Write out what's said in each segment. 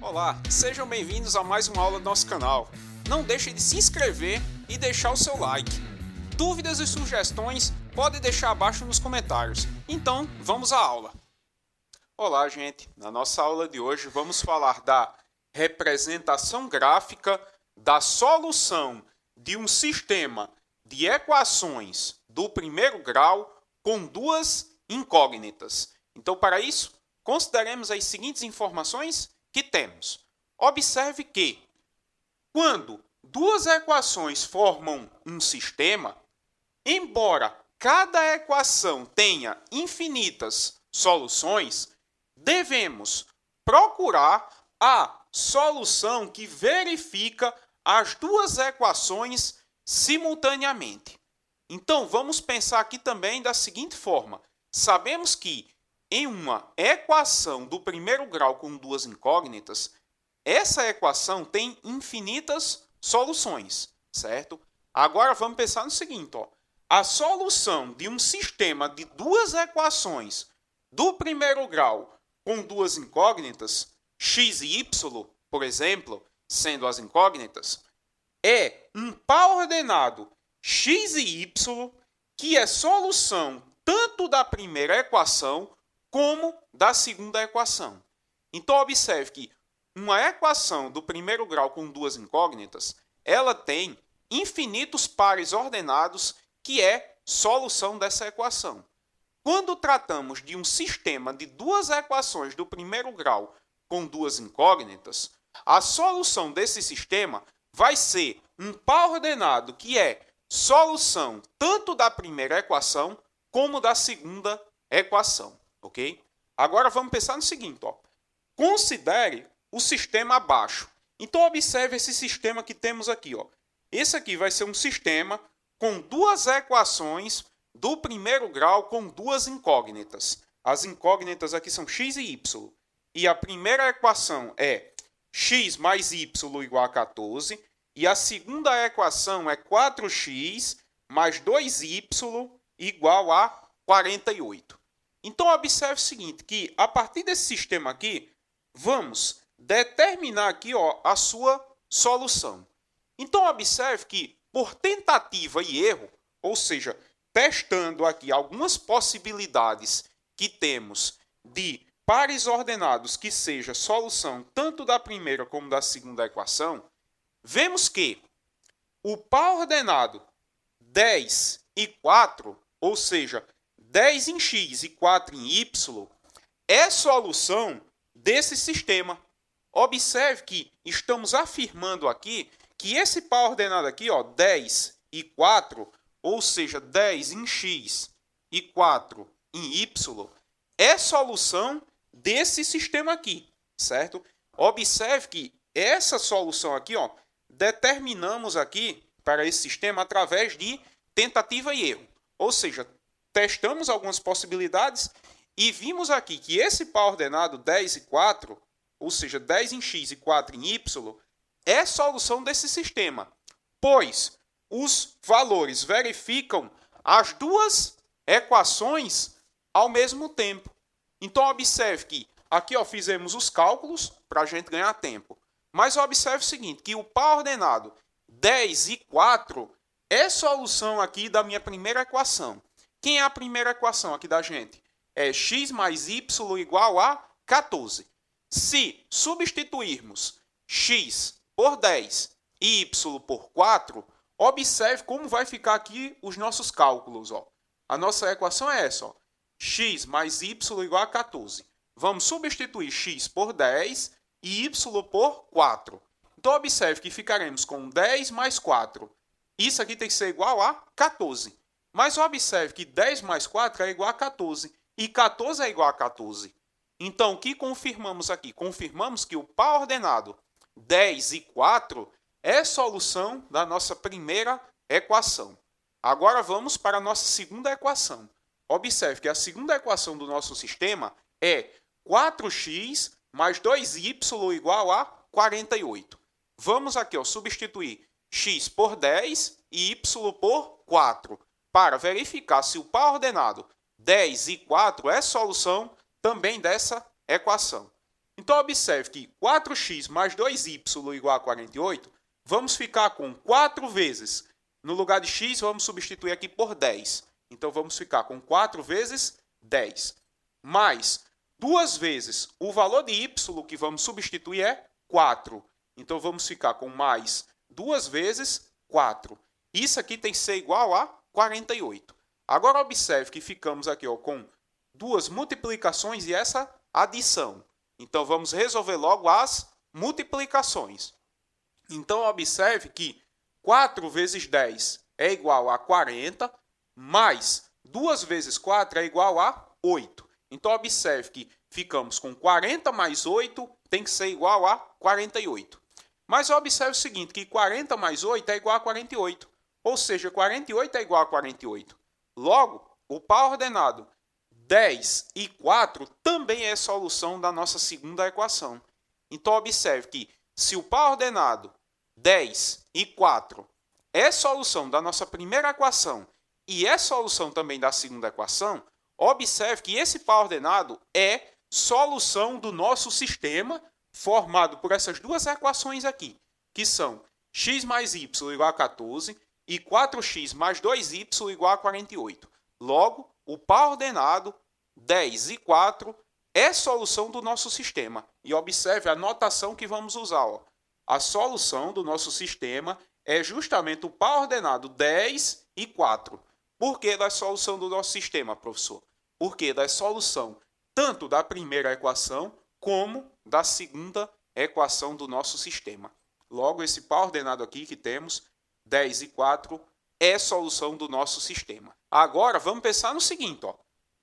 Olá, sejam bem-vindos a mais uma aula do nosso canal. Não deixe de se inscrever e deixar o seu like. Dúvidas e sugestões pode deixar abaixo nos comentários. Então, vamos à aula. Olá, gente. Na nossa aula de hoje vamos falar da representação gráfica da solução de um sistema de equações do primeiro grau com duas incógnitas. Então, para isso, consideremos as seguintes informações que temos. Observe que, quando duas equações formam um sistema, embora cada equação tenha infinitas soluções, devemos procurar a solução que verifica as duas equações simultaneamente. Então, vamos pensar aqui também da seguinte forma. Sabemos que em uma equação do primeiro grau com duas incógnitas, essa equação tem infinitas soluções, certo? Agora vamos pensar no seguinte, ó. A solução de um sistema de duas equações do primeiro grau com duas incógnitas, x e y, por exemplo, sendo as incógnitas, é um par ordenado x e y que é solução tanto da primeira equação como da segunda equação. Então, observe que uma equação do primeiro grau com duas incógnitas, ela tem infinitos pares ordenados que é solução dessa equação. Quando tratamos de um sistema de duas equações do primeiro grau com duas incógnitas, a solução desse sistema vai ser um par ordenado que é solução tanto da primeira equação como da segunda equação. Ok? Agora vamos pensar no seguinte, ó. Considere o sistema abaixo. Então observe esse sistema que temos aqui, ó. Esse aqui vai ser um sistema com duas equações do primeiro grau com duas incógnitas. As incógnitas aqui são x e y. E a primeira equação é x mais y igual a 14. E a segunda equação é 4x mais 2y igual a 48. Então, observe o seguinte, que a partir desse sistema aqui, vamos determinar aqui, ó, a sua solução. Então, observe que, por tentativa e erro, ou seja, testando aqui algumas possibilidades que temos de pares ordenados que seja solução tanto da primeira como da segunda equação, vemos que o par ordenado 10 e 4, ou seja, 10 em x e 4 em y, é solução desse sistema. Observe que estamos afirmando aqui que esse par ordenado aqui, ó, 10 e 4, ou seja, 10 em x e 4 em y, é solução desse sistema aqui, certo? Observe que essa solução aqui, ó, determinamos aqui para esse sistema através de tentativa e erro. Ou seja, testamos algumas possibilidades e vimos aqui que esse par ordenado 10 e 4, ou seja, 10 em x e 4 em y, é solução desse sistema, pois os valores verificam as duas equações ao mesmo tempo. Então, observe que aqui, ó, fizemos os cálculos para a gente ganhar tempo. Mas observe o seguinte, que o par ordenado 10 e 4 é solução aqui da minha primeira equação. Quem é a primeira equação aqui da gente? É x mais y igual a 14. Se substituirmos x por 10 e y por 4, observe como vai ficar aqui os nossos cálculos. Ó. A nossa equação é essa. Ó. X mais y igual a 14. Vamos substituir x por 10 e y por 4. Então, observe que ficaremos com 10 mais 4. Isso aqui tem que ser igual a 14. Mas observe que 10 mais 4 é igual a 14. E 14 é igual a 14. Então, o que confirmamos aqui? Confirmamos que o par ordenado 10 e 4 é solução da nossa primeira equação. Agora vamos para a nossa segunda equação. Observe que a segunda equação do nosso sistema é 4x mais 2y igual a 48. Vamos aqui, ó, substituir x por 10 e y por 4. Para verificar se o par ordenado 10 e 4 é solução também dessa equação. Então, Então, observe que 4x mais 2y igual a 48, vamos ficar com 4 vezes. No lugar de x, vamos substituir aqui por 10. Então, vamos ficar com 4 vezes 10. Mais 2 vezes o valor de y que vamos substituir é 4. Então, vamos ficar com mais 2 vezes 4. Isso aqui tem que ser igual a 48. Agora, observe que ficamos aqui com duas multiplicações e essa adição. Então, vamos resolver logo as multiplicações. Então, observe que 4 vezes 10 é igual a 40, mais 2 vezes 4 é igual a 8. Então, observe que ficamos com 40 mais 8 tem que ser igual a 48. Mas observe o seguinte, que 40 mais 8 é igual a 48. Ou seja, 48 é igual a 48. Logo, o par ordenado 10 e 4 também é solução da nossa segunda equação. Então, observe que se o par ordenado 10 e 4 é solução da nossa primeira equação e é solução também da segunda equação, observe que esse par ordenado é solução do nosso sistema formado por essas duas equações aqui, que são x mais y igual a 14 e 4x mais 2y igual a 48. Logo, o par ordenado 10 e 4 é solução do nosso sistema. E observe a notação que vamos usar. A solução do nosso sistema é justamente o par ordenado 10 e 4. Por que da solução do nosso sistema, professor? Porque da solução tanto da primeira equação como da segunda equação do nosso sistema. Logo, esse par ordenado aqui que temos, 10 e 4, é solução do nosso sistema. Agora, vamos pensar no seguinte.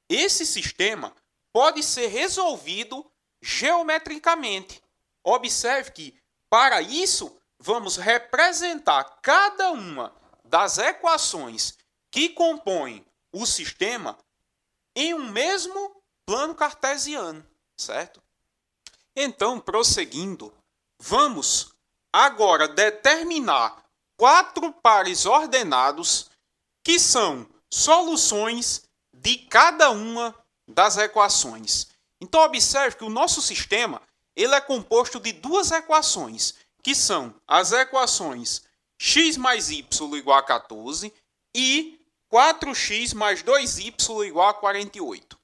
Esse sistema pode ser resolvido geometricamente. Observe que, para isso, vamos representar cada uma das equações que compõem o sistema em um mesmo plano cartesiano, certo? Então, prosseguindo, vamos agora determinar 4 pares ordenados que são soluções de cada uma das equações. Então, observe que o nosso sistema ele é composto de duas equações, que são as equações x mais y igual a 14 e 4x mais 2y igual a 48.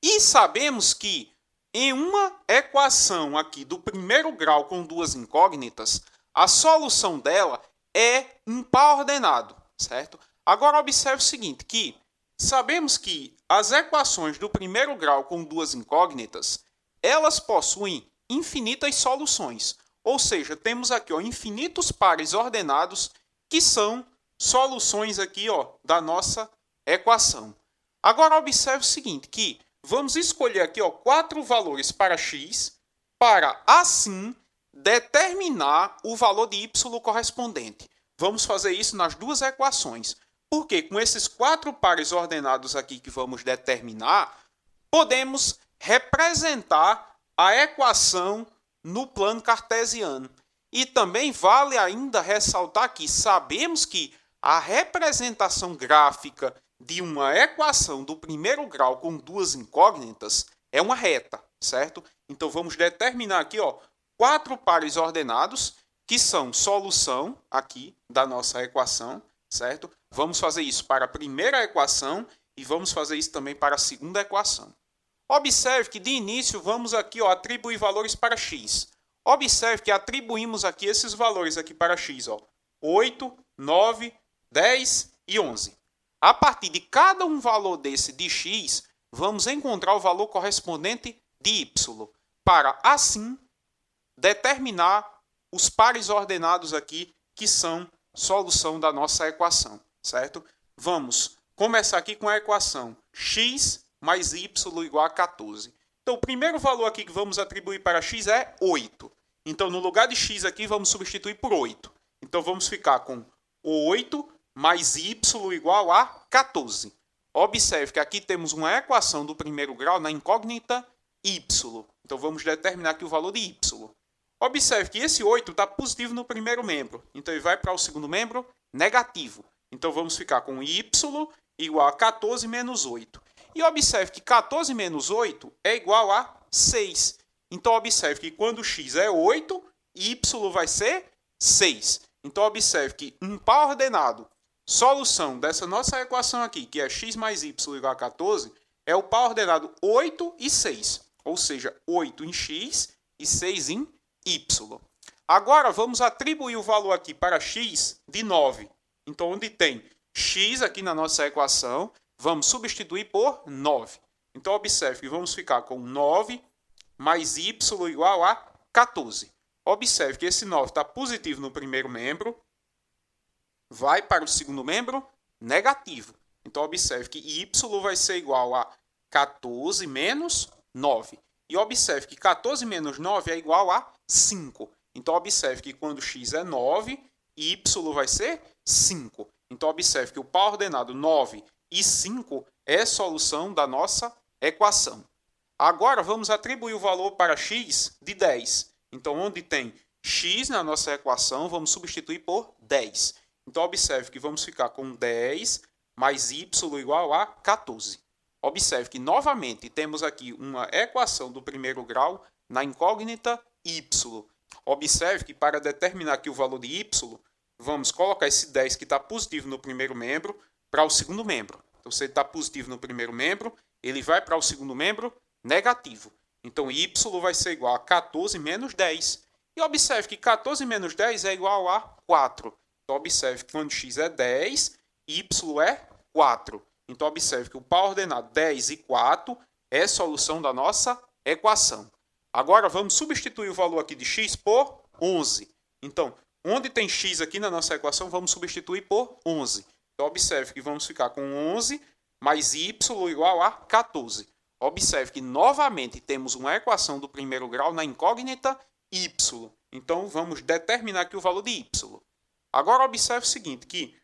E sabemos que em uma equação aqui do primeiro grau com duas incógnitas, a solução dela é um par ordenado, certo? Agora observe o seguinte, que sabemos que as equações do primeiro grau com duas incógnitas, elas possuem infinitas soluções. Ou seja, temos aqui infinitos pares ordenados que são soluções aqui da nossa equação. Agora observe o seguinte, que vamos escolher aqui 4 valores para x, para assim determinar o valor de y correspondente. Vamos fazer isso nas duas equações. Porque com esses 4 pares ordenados aqui que vamos determinar, podemos representar a equação no plano cartesiano. E também vale ainda ressaltar que sabemos que a representação gráfica de uma equação do primeiro grau com duas incógnitas é uma reta, certo? Então vamos determinar aqui 4 pares ordenados que são solução aqui da nossa equação, certo? Vamos fazer isso para a primeira equação e vamos fazer isso também para a segunda equação. Observe que de início vamos aqui atribuir valores para x. Observe que atribuímos aqui esses valores aqui para x, 8, 9, 10 e 11. A partir de cada um valor desse de x, vamos encontrar o valor correspondente de y, para assim determinar os pares ordenados aqui que são solução da nossa equação, certo? Vamos começar aqui com a equação x mais y igual a 14. Então, o primeiro valor aqui que vamos atribuir para x é 8. Então, no lugar de x aqui, vamos substituir por 8. Então, vamos ficar com 8 mais y igual a 14. Observe que aqui temos uma equação do primeiro grau na incógnita y. Então, vamos determinar aqui o valor de y. Observe que esse 8 está positivo no primeiro membro. Então, ele vai para o segundo membro negativo. Então, vamos ficar com y igual a 14 menos 8. E observe que 14 menos 8 é igual a 6. Então, observe que quando x é 8, y vai ser 6. Então, observe que um par ordenado, solução dessa nossa equação aqui, que é x mais y igual a 14, é o par ordenado 8 e 6. Ou seja, 8 em x e 6 em y. Agora, vamos atribuir o valor aqui para x de 9. Então, onde tem x aqui na nossa equação, vamos substituir por 9. Então, observe que vamos ficar com 9 mais y igual a 14. Observe que esse 9 está positivo no primeiro membro, vai para o segundo membro negativo. Então, observe que y vai ser igual a 14 menos 9. E observe que 14 menos 9 é igual a 5. Então, observe que quando x é 9, y vai ser 5. Então, observe que o par ordenado 9 e 5 é solução da nossa equação. Agora, vamos atribuir o valor para x de 10. Então, onde tem x na nossa equação, vamos substituir por 10. Então, observe que vamos ficar com 10 mais y igual a 14. Observe que, novamente, temos aqui uma equação do primeiro grau na incógnita y. Observe que, para determinar aqui o valor de y, vamos colocar esse 10 que está positivo no primeiro membro para o segundo membro. Então, se ele está positivo no primeiro membro, ele vai para o segundo membro negativo. Então, y vai ser igual a 14 menos 10. E observe que 14 menos 10 é igual a 4. Então, observe que quando x é 10, y é 4. Então, observe que o par ordenado 10 e 4 é solução da nossa equação. Agora, vamos substituir o valor aqui de x por 11. Então, onde tem x aqui na nossa equação, vamos substituir por 11. Então, observe que vamos ficar com 11 mais y igual a 14. Observe que, novamente, temos uma equação do primeiro grau na incógnita y. Então, vamos determinar aqui o valor de y. Agora, observe o seguinte, que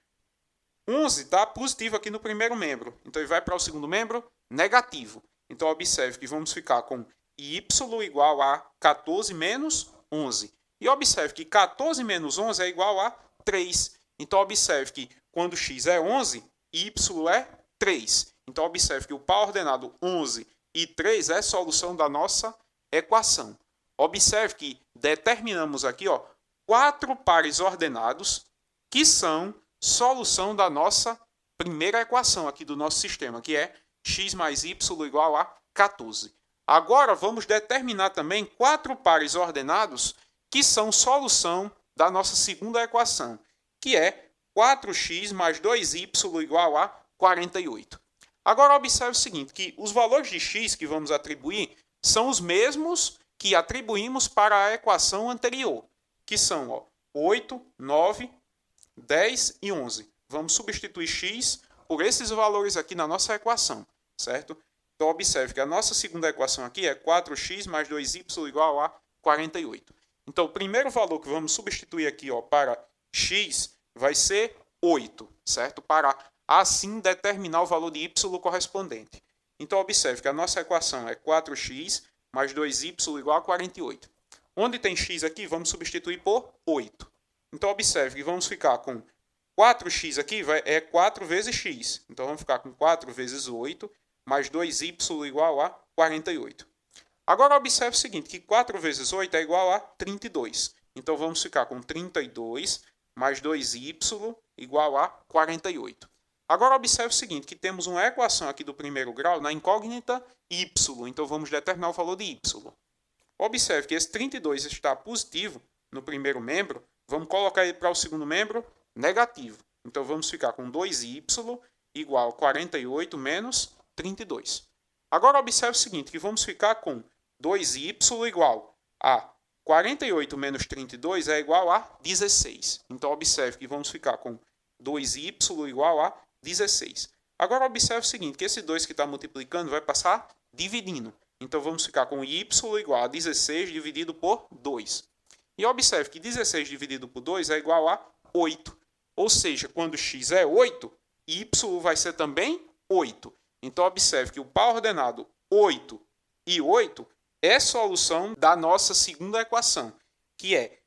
11 está positivo aqui no primeiro membro. Então, ele vai para o segundo membro negativo. Então, observe que vamos ficar com y igual a 14 menos 11. E observe que 14 menos 11 é igual a 3. Então, observe que quando x é 11, y é 3. Então, observe que o par ordenado 11 e 3 é solução da nossa equação. Observe que determinamos aqui 4 pares ordenados que são solução da nossa primeira equação aqui do nosso sistema, que é x mais y igual a 14. Agora, vamos determinar também 4 pares ordenados que são solução da nossa segunda equação, que é 4x mais 2y igual a 48. Agora, observe o seguinte, que os valores de x que vamos atribuir são os mesmos que atribuímos para a equação anterior, que são 8, 9, 10 e 11. Vamos substituir x por esses valores aqui na nossa equação, certo? Então, observe que a nossa segunda equação aqui é 4x mais 2y igual a 48. Então, o primeiro valor que vamos substituir aqui para x vai ser 8, certo? Para assim determinar o valor de y correspondente. Então, observe que a nossa equação é 4x mais 2y igual a 48. Onde tem x aqui, vamos substituir por 8. Então, observe que vamos ficar com 4x aqui, é 4 vezes x. Então, vamos ficar com 4 vezes 8 mais 2y igual a 48. Agora, observe o seguinte, que 4 vezes 8 é igual a 32. Então, vamos ficar com 32 mais 2y igual a 48. Agora, observe o seguinte, que temos uma equação aqui do primeiro grau na incógnita y. Então, vamos determinar o valor de y. Observe que esse 32 está positivo no primeiro membro. Vamos colocar ele para o segundo membro negativo. Então, vamos ficar com 2y igual a 48 menos 32. Agora, observe o seguinte, que vamos ficar com 2y igual a 48 menos 32 é igual a 16. Então, observe que vamos ficar com 2y igual a 16. Agora, observe o seguinte, que esse 2 que está multiplicando vai passar dividindo. Então, vamos ficar com y igual a 16 dividido por 2. E observe que 16 dividido por 2 é igual a 8. Ou seja, quando x é 8, y vai ser também 8. Então, observe que o par ordenado 8 e 8 é solução da nossa segunda equação, que é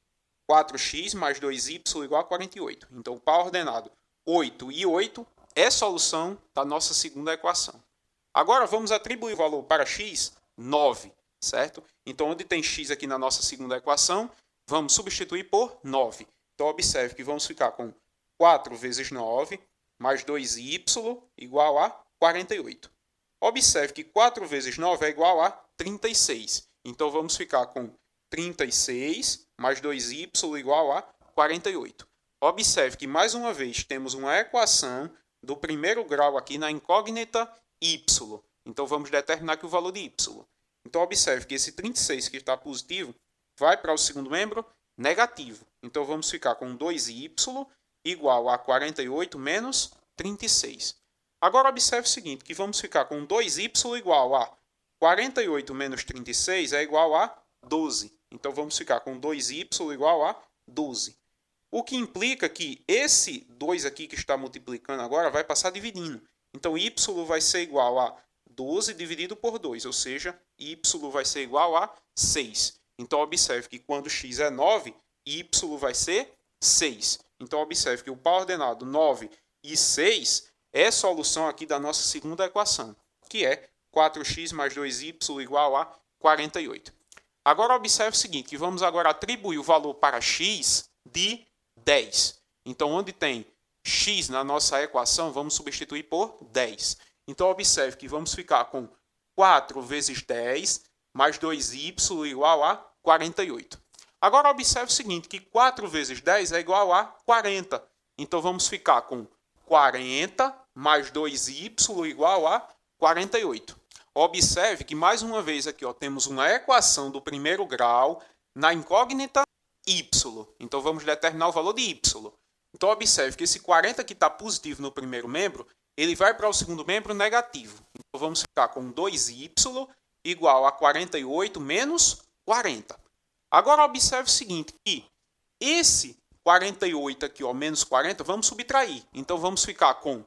4x mais 2y igual a 48. Então, o par ordenado 8 e 8 é solução da nossa segunda equação. Agora, vamos atribuir o valor para x, 9. certo? Então, onde tem x aqui na nossa segunda equação, vamos substituir por 9. Então, observe que vamos ficar com 4 vezes 9 mais 2y igual a 48. Observe que 4 vezes 9 é igual a 36. Então, vamos ficar com 36 mais 2y igual a 48. Observe que, mais uma vez, temos uma equação do primeiro grau aqui na incógnita y. Então, vamos determinar que o valor de y. Então, observe que esse 36 que está positivo vai para o segundo membro negativo. Então, vamos ficar com 2y igual a 48 menos 36. Agora, observe o seguinte, que vamos ficar com 2y igual a 48 menos 36 é igual a 12. Então, vamos ficar com 2y igual a 12. O que implica que esse 2 aqui que está multiplicando agora vai passar dividindo. Então, y vai ser igual a 12 dividido por 2, ou seja, y vai ser igual a 6. Então, observe que quando x é 9, y vai ser 6. Então, observe que o par ordenado 9 e 6 é a solução aqui da nossa segunda equação, que é 4x mais 2y igual a 48. Agora, observe o seguinte, que vamos agora atribuir o valor para x de 10. Então, onde tem x na nossa equação, vamos substituir por 10. Então, observe que vamos ficar com 4 vezes 10 mais 2y igual a 48. Agora, observe o seguinte, que 4 vezes 10 é igual a 40. Então, vamos ficar com 40 mais 2y igual a 48. Observe que, mais uma vez, aqui temos uma equação do primeiro grau na incógnita y. Então, vamos determinar o valor de y. Então, observe que esse 40 que está positivo no primeiro membro, ele vai para o segundo membro negativo. Então, vamos ficar com 2y igual a 48 menos 40. Agora, observe o seguinte, que esse 48 aqui, menos 40, vamos subtrair. Então, vamos ficar com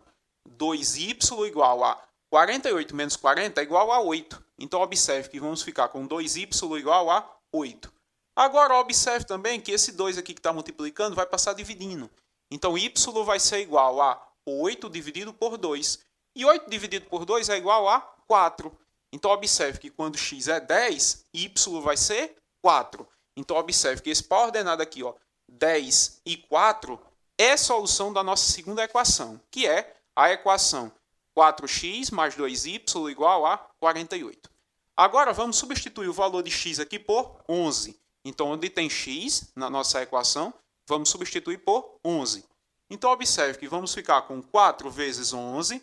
2y igual a 48 menos 40 é igual a 8. Então, observe que vamos ficar com 2y igual a 8. Agora, observe também que esse 2 aqui que está multiplicando vai passar dividindo. Então, y vai ser igual a 8 dividido por 2. E 8 dividido por 2 é igual a 4. Então, observe que quando x é 10, y vai ser 4. Então, observe que esse par ordenado aqui, 10 e 4, é a solução da nossa segunda equação, que é a equação 4x mais 2y igual a 48. Agora, vamos substituir o valor de x aqui por 11. Então, onde tem x na nossa equação, vamos substituir por 11. Então, observe que vamos ficar com 4 vezes 11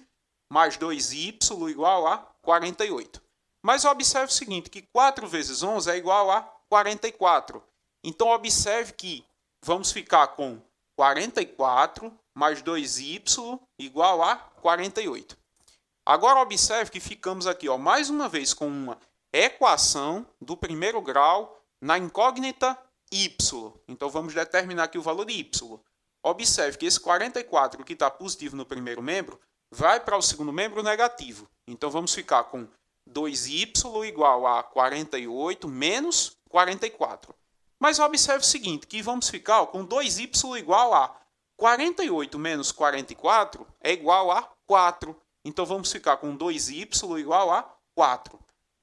mais 2y igual a 48. Mas observe o seguinte, que 4 vezes 11 é igual a 44. Então, observe que vamos ficar com 44 mais 2y igual a 48. Agora, observe que ficamos aqui, mais uma vez, com uma equação do primeiro grau na incógnita y. Então, vamos determinar aqui o valor de y. Observe que esse 44 que está positivo no primeiro membro vai para o segundo membro negativo. Então, vamos ficar com 2y igual a 48 menos 44. Mas observe o seguinte, que vamos ficar com 2y igual a 48 menos 44 é igual a 4. Então, vamos ficar com 2y igual a 4.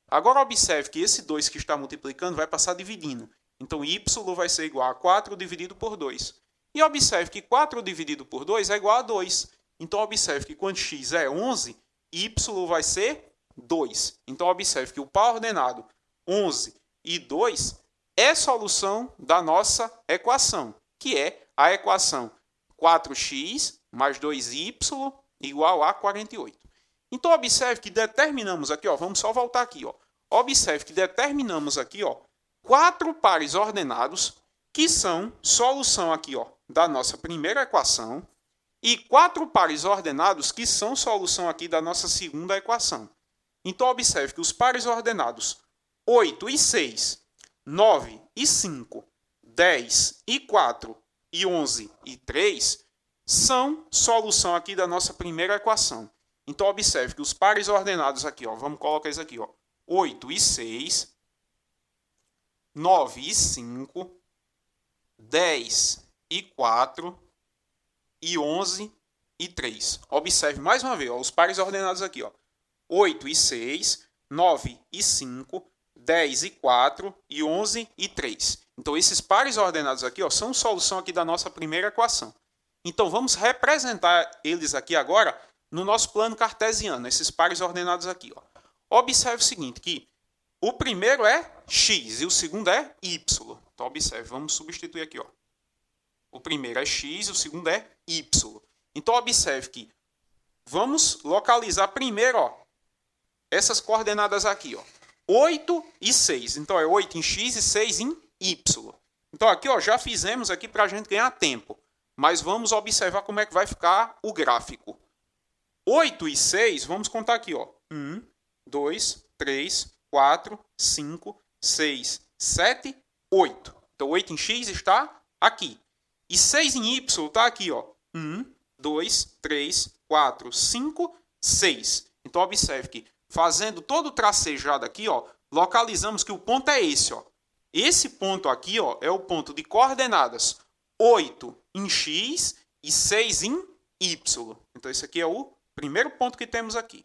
Agora, observe que esse 2 que está multiplicando vai passar dividindo. Então, y vai ser igual a 4 dividido por 2. E observe que 4 dividido por 2 é igual a 2. Então, observe que quando x é 11, y vai ser 2. Então, observe que o par ordenado 11 e 2 é a solução da nossa equação, que é a equação 4x mais 2y igual a 48. Então, observe que determinamos aqui, vamos só voltar aqui. Observe que determinamos aqui 4 pares ordenados que são solução aqui da nossa primeira equação e 4 pares ordenados que são solução aqui da nossa segunda equação. Então, observe que os pares ordenados 8 e 6, 9 e 5, 10 e 4 e 11 e 3 são solução aqui da nossa primeira equação. Então, observe que os pares ordenados aqui, vamos colocar isso aqui, 8 e 6, 9 e 5, 10 e 4 e 11 e 3. Observe mais uma vez, os pares ordenados aqui, 8 e 6, 9 e 5, 10 e 4 e 11 e 3. Então, esses pares ordenados aqui, ó, são solução aqui da nossa primeira equação. Então, vamos representar eles aqui agora no nosso plano cartesiano, esses pares ordenados aqui. Ó. Observe o seguinte, que o primeiro é x e o segundo é y. Então, observe, vamos substituir aqui. Ó. O primeiro é x e o segundo é y. Então, observe que vamos localizar primeiro ó, essas coordenadas aqui. Ó. 8 e 6. Então, é 8 em x e 6 em y. Então, aqui ó, já fizemos aqui para a gente ganhar tempo. Mas vamos observar como é que vai ficar o gráfico. 8 e 6, vamos contar aqui. Ó. 1, 2, 3, 4, 5, 6, 7, 8. Então, 8 em x está aqui. E 6 em y está aqui. Ó. 1, 2, 3, 4, 5, 6. Então, observe que fazendo todo o tracejado aqui, ó, localizamos que o ponto é esse. Ó. Esse ponto aqui ó, é o ponto de coordenadas 8 em x e 6 em y. Então, esse aqui é o primeiro ponto que temos aqui.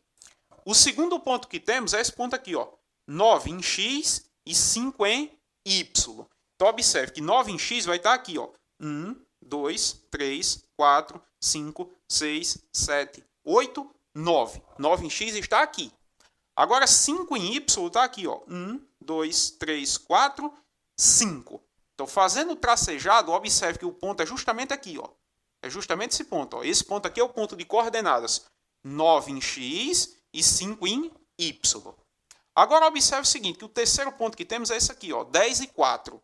O segundo ponto que temos é esse ponto aqui, ó, 9 em x e 5 em y. Então, observe que 9 em x vai estar aqui. Ó, 1, 2, 3, 4, 5, 6, 7, 8, 9. 9 em x está aqui. Agora, 5 em y está aqui. Ó, 1, 2, 3, 4, 5. Então, fazendo o tracejado, observe que o ponto é justamente aqui. Ó. É justamente esse ponto. Ó. Esse ponto aqui é o ponto de coordenadas 9 em x e 5 em y. Agora, observe o seguinte, que o terceiro ponto que temos é esse aqui. Ó, 10 e 4.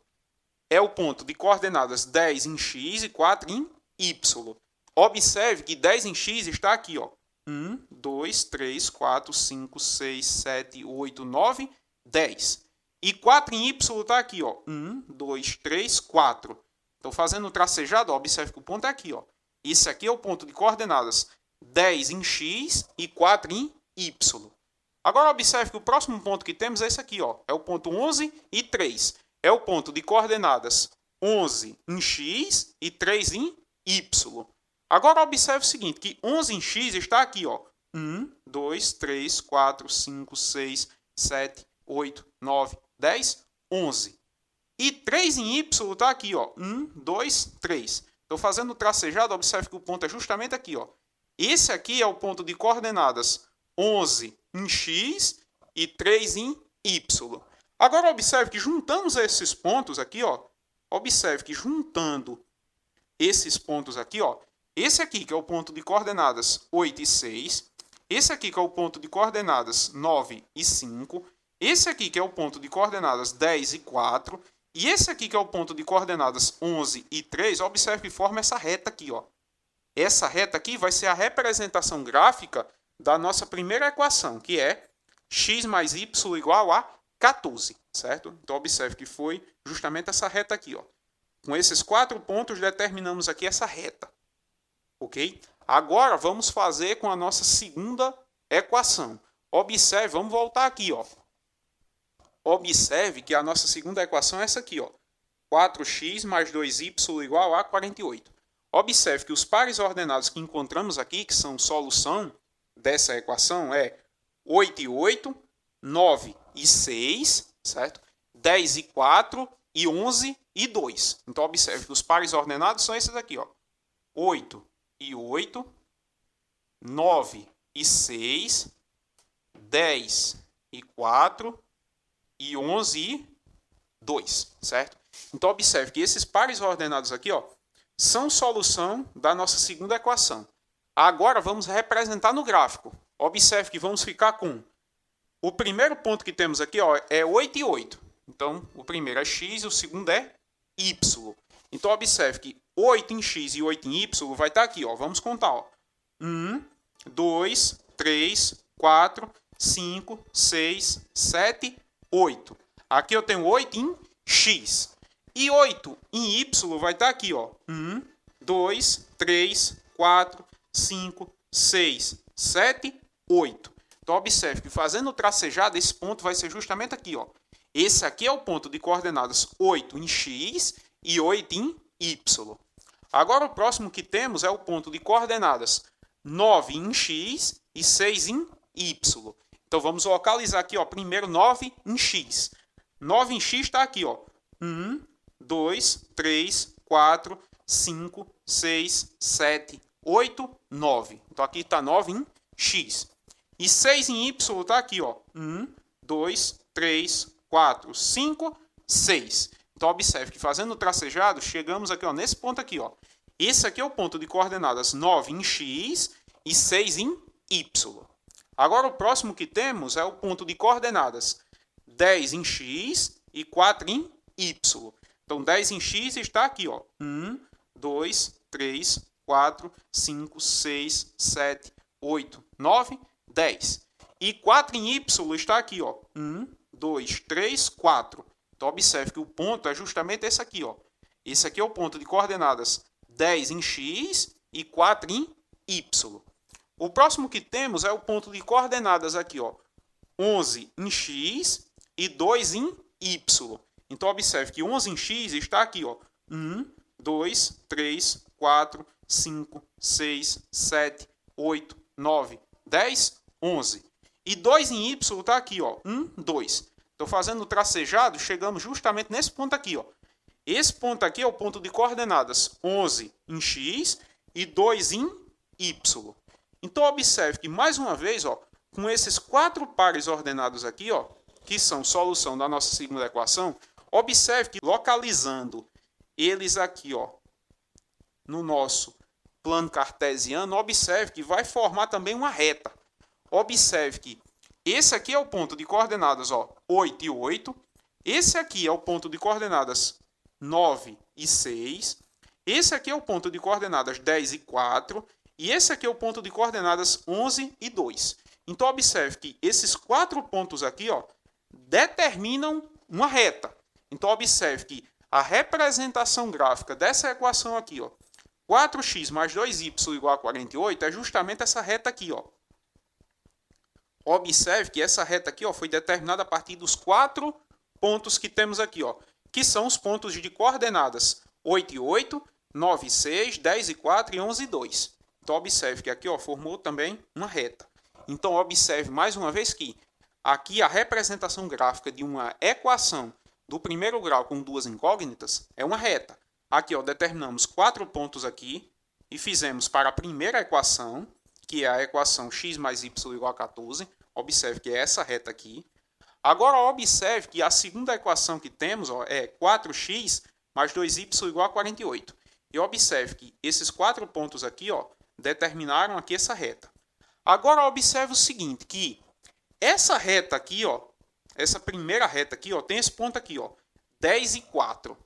É o ponto de coordenadas 10 em x e 4 em y. Observe que 10 em x está aqui. Ó. 1, 2, 3, 4, 5, 6, 7, 8, 9, 10. E 4 em y está aqui. Ó. 1, 2, 3, 4. Então, fazendo o tracejado, ó, observe que o ponto é aqui. Ó. Esse aqui é o ponto de coordenadas 10 em x e 4 em y. Agora, observe que o próximo ponto que temos é esse aqui. Ó. É o ponto 11 e 3. É o ponto de coordenadas 11 em x e 3 em y. Agora, observe o seguinte, que 11 em x está aqui. Ó. 1, 2, 3, 4, 5, 6, 7, 8, 9, 10, 11. E 3 em y está aqui. Ó. 1, 2, 3. Então, fazendo o tracejado, observe que o ponto é justamente aqui. Ó. Esse aqui é o ponto de coordenadas 11 em x e 3 em y. Agora, observe que juntamos esses pontos aqui, ó. Observe que juntando esses pontos aqui, ó. Esse aqui que é o ponto de coordenadas 8 e 6. Esse aqui que é o ponto de coordenadas 9 e 5. Esse aqui que é o ponto de coordenadas 10 e 4. E esse aqui que é o ponto de coordenadas 11 e 3. Observe que forma essa reta aqui, ó. Essa reta aqui vai ser a representação gráfica da nossa primeira equação, que é x mais y igual a 14, certo? Então, observe que foi justamente essa reta aqui. Ó. Com esses 4 pontos, determinamos aqui essa reta. Ok? Agora, vamos fazer com a nossa segunda equação. Observe, vamos voltar aqui. Ó. Observe que a nossa segunda equação é essa aqui. Ó. 4x mais 2y igual a 48. Observe que os pares ordenados que encontramos aqui, que são solução dessa equação, é 8 e 8, 9 e 6, certo? 10 e 4 e 11 e 2. Então, observe que os pares ordenados são esses aqui, ó. 8 e 8, 9 e 6, 10 e 4 e 11 e 2, certo? Então, observe que esses pares ordenados aqui, ó, são solução da nossa segunda equação. Agora, vamos representar no gráfico. Observe que vamos ficar com o primeiro ponto que temos aqui, ó, é 8 e 8. Então, o primeiro é x e o segundo é y. Então, observe que 8 em x e 8 em y vai estar aqui. Ó. Vamos contar. Ó. 1, 2, 3, 4, 5, 6, 7, 8. Aqui eu tenho 8 em x. E 8 em y vai estar aqui. Ó. 1, 2, 3, 4, 5, 6, 7, 8. Então, observe que fazendo o tracejado, esse ponto vai ser justamente aqui. Ó. Esse aqui é o ponto de coordenadas 8 em x e 8 em y. Agora, o próximo que temos é o ponto de coordenadas 9 em x e 6 em y. Então, vamos localizar aqui, ó, primeiro 9 em x. 9 em x está aqui, ó. 1, 2, 3, 4, 5, 6, 7, 8, 9. Então aqui está 9 em x. E 6 em y está aqui, ó. 1, 2, 3, 4, 5, 6. Então observe que fazendo o tracejado, chegamos aqui, ó, nesse ponto aqui, ó. Esse aqui é o ponto de coordenadas 9 em x e 6 em y. Agora o próximo que temos é o ponto de coordenadas 10 em x e 4 em y. Então 10 em x está aqui, ó. 1, 2, 3, 4, 5, 6, 7, 8, 9, 10. E 4 em y está aqui, ó. 1, 2, 3, 4. Então observe que o ponto é justamente esse aqui, ó. Esse aqui é o ponto de coordenadas 10 em x e 4 em y. O próximo que temos é o ponto de coordenadas aqui, ó, 11 em x e 2 em y. Então, observe que 11 em x está aqui, ó, 1, 2, 3, 4, 5, 6, 7, 8, 9, 10, 11. E 2 em y está aqui, ó, 1, 2. Então, fazendo o tracejado, chegamos justamente nesse ponto aqui, ó. Esse ponto aqui é o ponto de coordenadas 11 em x e 2 em y. Então, observe que, mais uma vez, ó, com esses 4 pares ordenados aqui, ó, que são solução da nossa segunda equação, observe que, localizando eles aqui, ó, no nosso plano cartesiano, observe que vai formar também uma reta. Observe que esse aqui é o ponto de coordenadas, ó, 8 e 8. Esse aqui é o ponto de coordenadas 9 e 6. Esse aqui é o ponto de coordenadas 10 e 4. E esse aqui é o ponto de coordenadas 11 e 2. Então, observe que esses 4 pontos aqui, ó, determinam uma reta. Então, observe que a representação gráfica dessa equação aqui, ó, 4x mais 2y igual a 48, é justamente essa reta aqui, ó. Observe que essa reta aqui, ó, foi determinada a partir dos 4 pontos que temos aqui, ó, que são os pontos de coordenadas 8 e 8, 9 e 6, 10 e 4 e 11 e 2. Então, observe que aqui, ó, formou também uma reta. Então, observe mais uma vez que aqui a representação gráfica de uma equação do primeiro grau com duas incógnitas é uma reta. Aqui, ó, determinamos 4 pontos aqui e fizemos para a primeira equação, que é a equação x mais y igual a 14. Observe que é essa reta aqui. Agora, observe que a segunda equação que temos, ó, é 4x mais 2y igual a 48. E observe que esses 4 pontos aqui, ó, determinaram aqui essa reta. Agora, observe o seguinte, que essa reta aqui, ó, essa primeira reta aqui, ó, tem esse ponto aqui, ó, 10 e 4.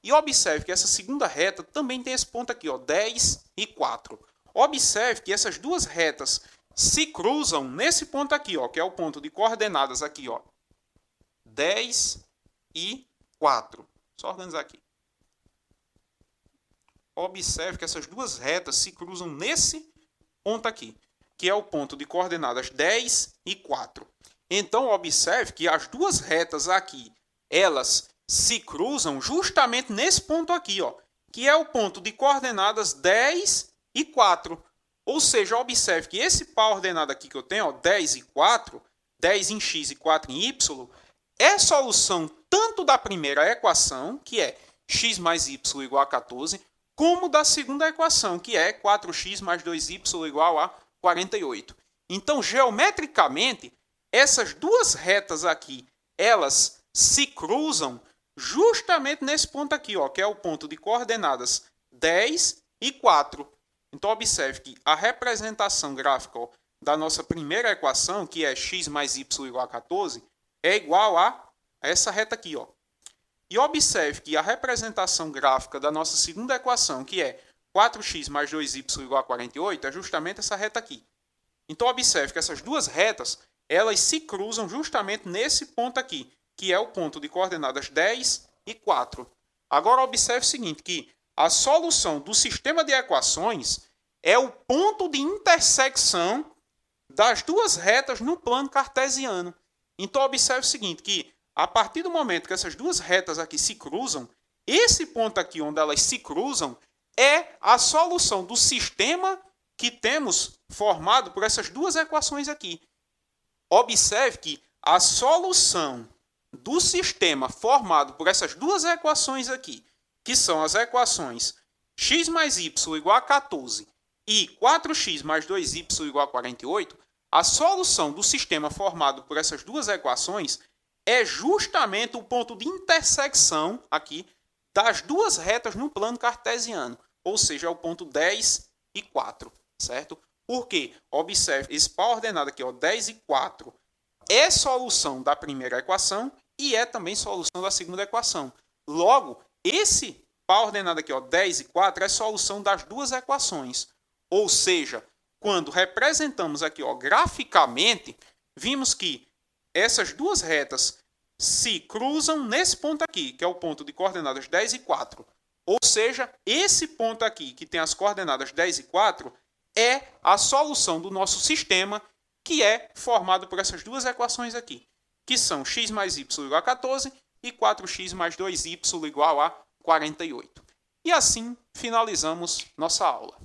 E observe que essa segunda reta também tem esse ponto aqui, ó, 10 e 4. Observe que essas duas retas se cruzam nesse ponto aqui, ó, que é o ponto de coordenadas aqui, ó, 10 e 4. Só organizar aqui. Observe que essas duas retas se cruzam nesse ponto aqui, que é o ponto de coordenadas 10 e 4. Então, observe que as duas retas aqui, elas se cruzam justamente nesse ponto aqui, ó, que é o ponto de coordenadas 10 e 4. Ou seja, observe que esse par ordenado aqui que eu tenho, ó, 10 e 4, 10 em x e 4 em y, é solução tanto da primeira equação, que é x mais y igual a 14, como da segunda equação, que é 4x mais 2y igual a 48. Então, geometricamente, essas duas retas aqui, elas se cruzam justamente nesse ponto aqui, ó, que é o ponto de coordenadas 10 e 4. Então, observe que a representação gráfica, ó, da nossa primeira equação, que é x mais y igual a 14, é igual a essa reta aqui, ó. E observe que a representação gráfica da nossa segunda equação, que é 4x mais 2y igual a 48, é justamente essa reta aqui. Então, observe que essas duas retas, elas se cruzam justamente nesse ponto aqui, que é o ponto de coordenadas 10 e 4. Agora, observe o seguinte, que a solução do sistema de equações é o ponto de intersecção das duas retas no plano cartesiano. Então, observe o seguinte, que a partir do momento que essas duas retas aqui se cruzam, esse ponto aqui onde elas se cruzam é a solução do sistema que temos formado por essas duas equações aqui. Observe que a solução do sistema formado por essas duas equações aqui, que são as equações x mais y igual a 14 e 4x mais 2y igual a 48, a solução do sistema formado por essas duas equações é justamente o ponto de intersecção aqui das duas retas no plano cartesiano, ou seja, é o ponto 10 e 4, certo? Porque, observe, esse par ordenado aqui, ó, 10 e 4, é solução da primeira equação e é também solução da segunda equação. Logo, esse par ordenado aqui, ó, 10 e 4, é solução das duas equações. Ou seja, quando representamos aqui, ó, graficamente, vimos que essas duas retas se cruzam nesse ponto aqui, que é o ponto de coordenadas 10 e 4. Ou seja, esse ponto aqui, que tem as coordenadas 10 e 4, é a solução do nosso sistema, que é formado por essas duas equações aqui, que são x mais y igual a 14 e 4x mais 2y igual a 48. E assim finalizamos nossa aula.